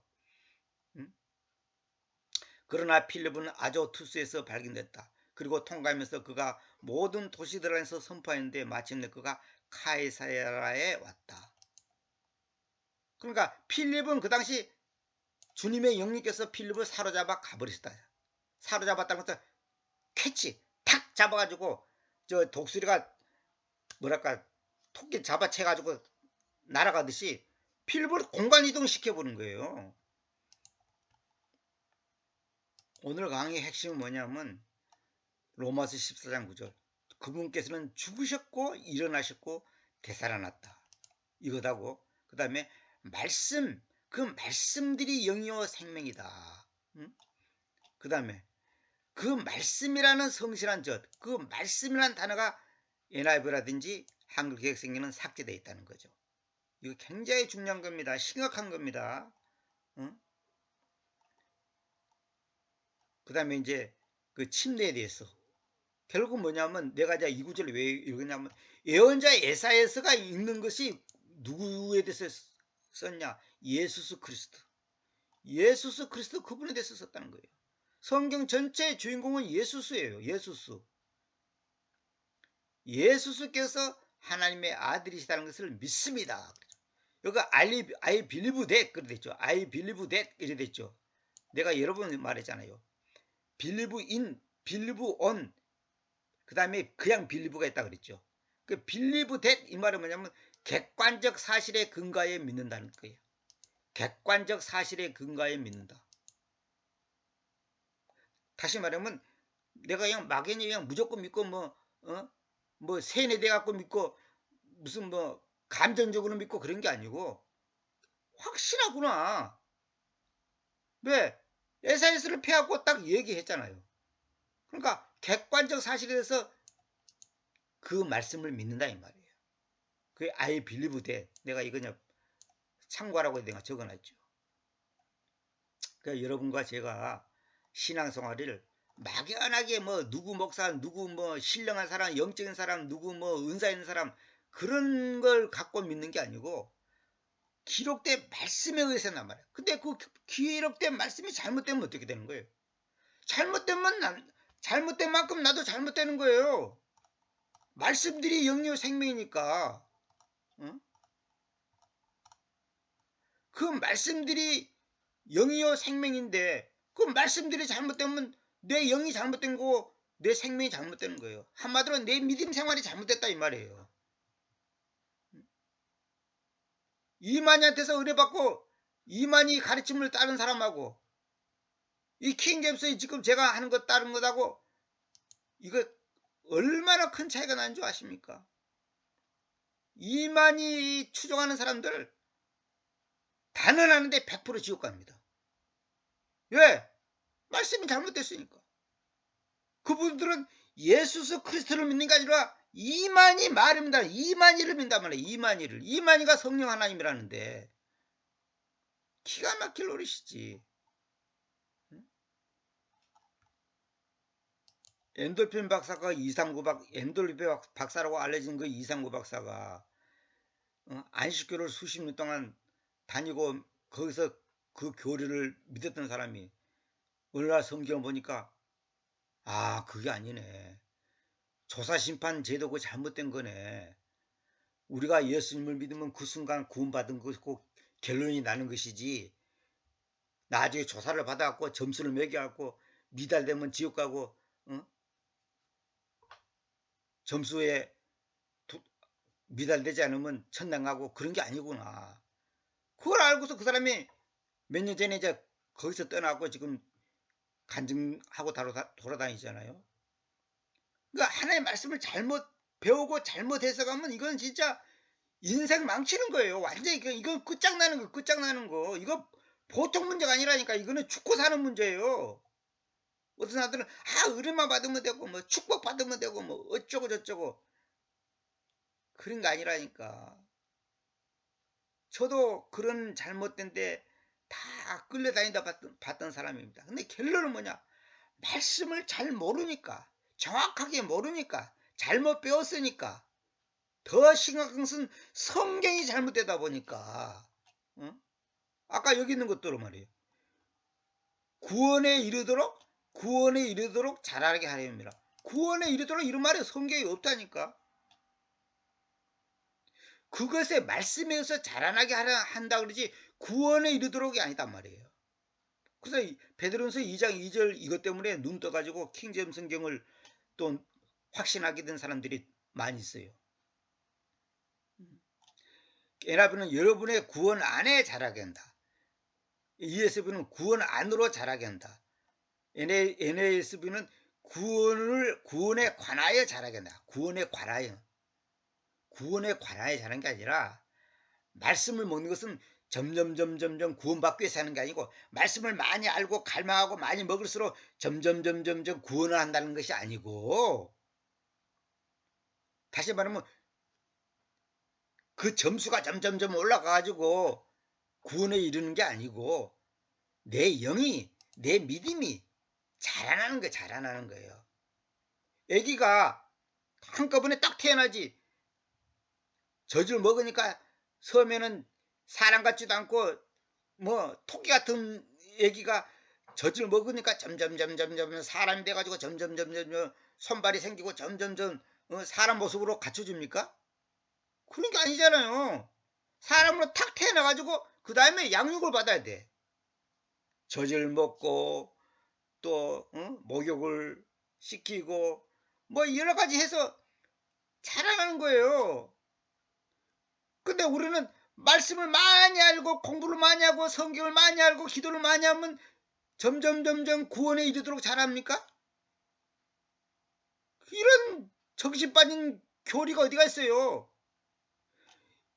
그러나 필립은 아조투스에서 발견됐다. 그리고 통과하면서 그가 모든 도시들 안에서 선포했는데 마침내 그가 카이사라에 왔다. 그러니까 필립은 그 당시 주님의 영님께서 필립을 사로잡아 가버리셨다. 사로잡았다는 것은 캐치 탁 잡아가지고 저 독수리가 뭐랄까 토끼 잡아채가지고 날아가듯이 필립을 공간 이동시켜보는 거예요. 오늘 강의의 핵심은 뭐냐면 로마서 14장 9절, 그분께서는 죽으셨고 일어나셨고 되살아났다 이거다고. 그 다음에 말씀, 그 말씀들이 영이요 생명이다. 그 다음에 그 말씀이라는 성실한 젖, 그 말씀이라는 단어가 NIV라든지 한글 개혁성경에는 삭제되어 있다는 거죠. 이거 굉장히 중요한 겁니다. 심각한 겁니다. 그 다음에 이제 그 침례에 대해서 결국 뭐냐면 내가 이제 이 구절을 왜 읽었냐면 예언자 에사야서가 읽는 것이 누구에 대해서 썼냐? 예수스 그리스도. 예수스 그리스도 그분에 대해서 썼다는 거예요. 성경 전체의 주인공은 예수스예요. 예수스. 예수스께서 하나님의 아들이시다는 것을 믿습니다. 여기 I believe that 그래 됐죠. I believe that 이래 됐죠. 내가 여러 번 말했잖아요. believe in, believe on, 그 다음에 그냥 believe가 있다 그랬죠. 그 believe that 이 말은 뭐냐면 객관적 사실에 근거하여 믿는다는 거예요. 객관적 사실에 근거하여 믿는다. 다시 말하면 내가 그냥 막연히 그냥 무조건 믿고 뭐 세뇌돼 갖고 믿고 무슨 뭐 감정적으로 믿고 그런 게 아니고 확실하구나. 왜? 에사이스를 패하고 딱 얘기했잖아요. 그러니까 객관적 사실에 대해서 그 말씀을 믿는다 이 말이에요. 그게 I believe that. 내가 이거 참고하라고 내가 적어놨죠. 그러니까 여러분과 제가 신앙생활을 막연하게 뭐 누구 목사, 누구 뭐 신령한 사람, 영적인 사람, 누구 뭐 은사 있는 사람 그런 걸 갖고 믿는 게 아니고 기록된 말씀에 의해서란 말이야. 근데 그 기록된 말씀이 잘못되면 어떻게 되는 거예요? 잘못된 만큼 나도 잘못되는 거예요. 말씀들이 영유 생명이니까. 응? 그 말씀들이 영이요 생명인데 그 말씀들이 잘못되면 내 영이 잘못된 거고 내 생명이 잘못되는 거예요. 한마디로 내 믿음 생활이 잘못됐다 이 말이에요. 이만희한테서 의뢰받고 이만희 가르침을 따른 사람하고 이 킹잼스의 지금 제가 하는 것 따른 것하고 이거 얼마나 큰 차이가 나는 줄 아십니까? 이만희 추종하는 사람들 단언하는데 100% 지옥 갑니다. 왜? 말씀이 잘못됐으니까. 그분들은 예수 그리스도를 믿는 게 아니라 이만희 말입니다. 이만희를 믿는단 말이에요. 이만희를. 이만희가 성령 하나님이라는데 기가 막힐 노릇이지. 엔돌핀 박사가 엔돌핀 박사라고 알려진 그 이상구 박사가 안식교를 수십 년 동안 다니고 거기서 그 교리를 믿었던 사람이 오늘날 성경을 보니까 그게 아니네. 조사심판 제도가 잘못된 거네. 우리가 예수님을 믿으면 그 순간 구원받은 것이고 결론이 나는 것이지 나중에 조사를 받아갖고 점수를 매겨갖고 미달되면 지옥 가고 점수에 미달되지 않으면 천당 가고 그런 게 아니구나. 그걸 알고서 그 사람이 몇 년 전에 이제 거기서 떠나고 지금 간증하고 돌아다니잖아요. 그러니까 하나의 말씀을 잘못 배우고 잘못 해석하면 이건 진짜 인생 망치는 거예요. 완전히 이건 끝장나는 거. 이거 보통 문제가 아니라니까. 이거는 죽고 사는 문제예요. 어떤 사람들은 의뢰만 받으면 되고 뭐 축복 받으면 되고 뭐 어쩌고 저쩌고 그런 거 아니라니까. 저도 그런 잘못된 데 다 끌려다니다 봤던 사람입니다. 근데 결론은 뭐냐? 말씀을 잘 모르니까, 정확하게 모르니까, 잘못 배웠으니까, 더 심각한 것은 성경이 잘못되다 보니까, 아까 여기 있는 것들은 말이에요. 구원에 이르도록 자라게 하렵니다. 구원에 이르도록 이런 말이 성경에 없다니까. 그것에 말씀에 의해서 자라나게 한다 그러지 구원에 이르도록이 아니단 말이에요. 그래서 베드로전서 2장 2절 이것 때문에 눈 떠가지고 킹제임 성경을 또 확신하게 된 사람들이 많이 있어요. NIV는 여러분의 구원 안에 자라게 한다. ESV는 구원 안으로 자라게 한다. NASB는 구원에 관하여 자라게 한다. 구원에 관하여 자라는 게 아니라 말씀을 먹는 것은 점점 구원받기 위해서 하는 게 아니고 말씀을 많이 알고 갈망하고 많이 먹을수록 점점 구원을 한다는 것이 아니고 다시 말하면 그 점수가 점점 올라가가지고 구원에 이르는 게 아니고 내 영이 내 믿음이 자라나는 거예요. 애기가 한꺼번에 딱 태어나지 젖을 먹으니까 처음에는 사람 같지도 않고 뭐 토끼 같은 애기가 젖을 먹으니까 점점 사람이 돼가지고 점점 손발이 생기고 점점 사람 모습으로 갖춰줍니까? 그런 게 아니잖아요. 사람으로 탁 태어나가지고 그 다음에 양육을 받아야 돼. 젖을 먹고 또 목욕을 시키고 뭐 여러 가지 해서 자라나는 거예요. 근데 우리는 말씀을 많이 알고 공부를 많이 하고 성경을 많이 알고 기도를 많이 하면 점점 구원에 이르도록 자랍니까? 이런 정신 빠진 교리가 어디가 있어요?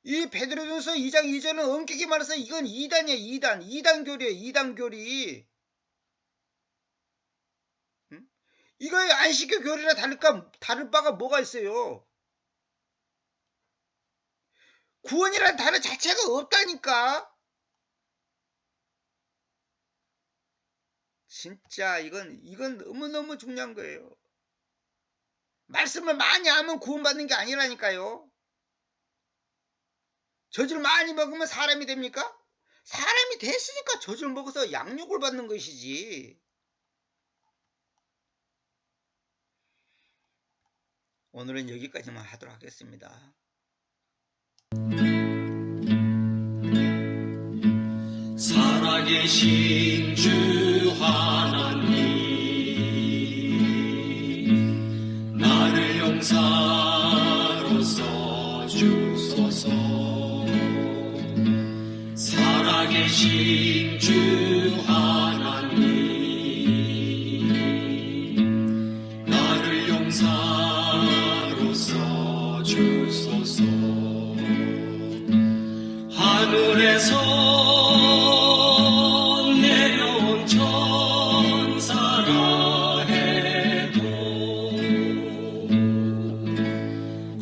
이 베드로전서 2장 2절은 엄격히 말해서 이건 2단이에요. 2단 교리예요. 2단 교리. 이거 안식교 교리랑 다를 바가 뭐가 있어요? 구원이라는 단어 자체가 없다니까. 진짜 이건 너무너무 중요한 거예요. 말씀을 많이 하면 구원받는 게 아니라니까요. 젖을 많이 먹으면 사람이 됩니까? 사람이 됐으니까 젖을 먹어서 양육을 받는 것이지. 오늘은 여기까지만 하도록 하겠습니다. 살아계신 주 하나님, 나를 용사로 써주소서. 살아계신 주 하나님, 나를 용사로 써주소서. 하늘에서 내려온 천사라 해도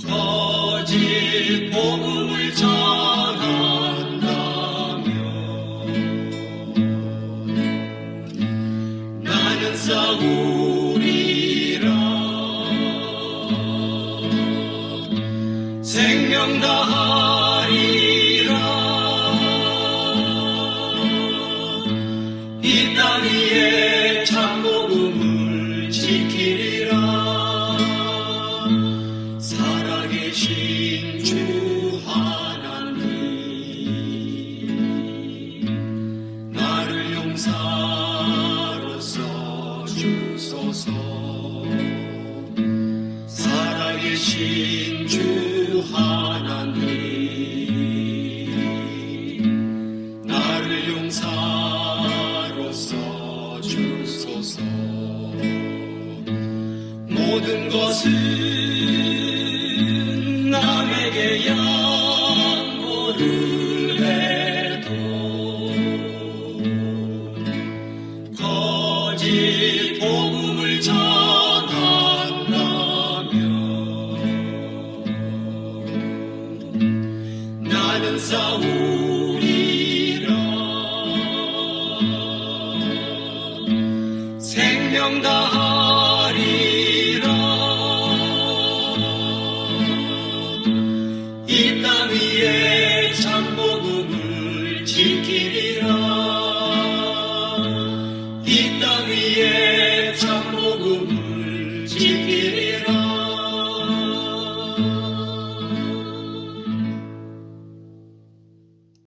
거짓 복음을 전한다며 나는 싸우리라. 생명 다하리라. 이 땅 위에 참복음을 지키리라. 살아계신 주 하나님, 나를 용사로 써주소서. 살아계신 주 하나님, 나를 용사로 써주소서. 모든 것은 남에게 양보를 해도 거짓 복음을 전한다며 나는 싸우리라. 생명 다하리라. 이 땅 위에 참복음을 지키리라.